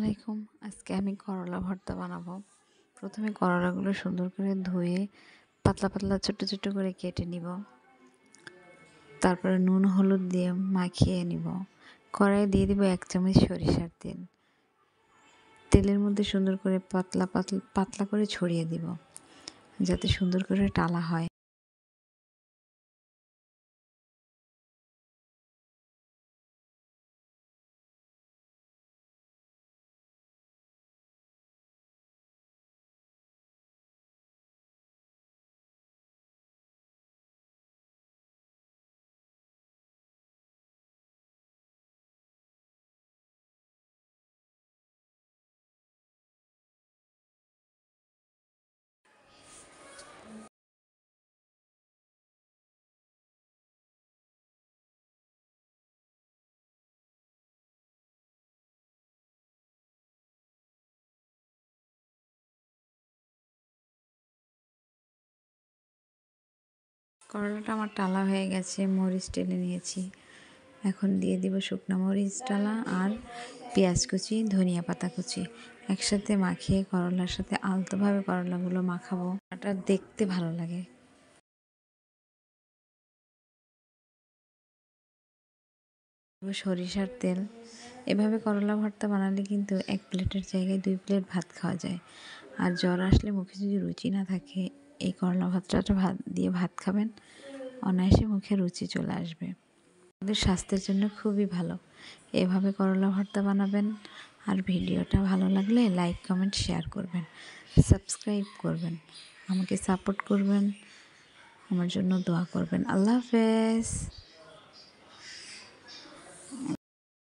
আলাইকুম। আজকে আমি করলা ভর্তা বানাবো। প্রথমে করলাগুলো সুন্দর করে ধুয়ে পাতলা পাতলা ছোট্ট ছোট্ট করে কেটে নিব। তারপরে নুন হলুদ দিয়ে মাখিয়ে নিব। কড়াইয়ে দিয়ে দিব 1 চামচ সরিষার তেল। তেলের মধ্যে সুন্দর করে পাতলা পাতলা পাতলা করে ছড়িয়ে দিব, যাতে সুন্দর করে টালা হয়। করলাটা আমার টালা হয়ে গেছে, মরিচ টেলে নিয়েছি। এখন দিয়ে দিব শুকনো মরিচ ডালা আর পেঁয়াজ কুচি, ধনিয়া পাতা কুচি একসাথে মাখিয়ে করলার সাথে আলতোভাবে করলাগুলো মাখাবো। এটা দেখতে ভালো লাগে। সরিষার তেল। এভাবে করলা ভর্তা বানালে কিন্তু 1 প্লেটের জায়গায় 2 প্লেট ভাত খাওয়া যায়। আর জ্বর আসলে মুখে যদি রুচি না থাকে, এই করলা ভর্তাটা ভাত খাবেন, অনায়াসে মুখে রুচি চলে আসবে। আমাদের স্বাস্থ্যের জন্য খুবই ভালো। এভাবে করলা ভর্তা বানাবেন। আর ভিডিওটা ভালো লাগলে লাইক কমেন্ট শেয়ার করবেন, সাবস্ক্রাইব করবেন, আমাকে সাপোর্ট করবেন, আমার জন্য দোয়া করবেন। আল্লাহ হাফেজ।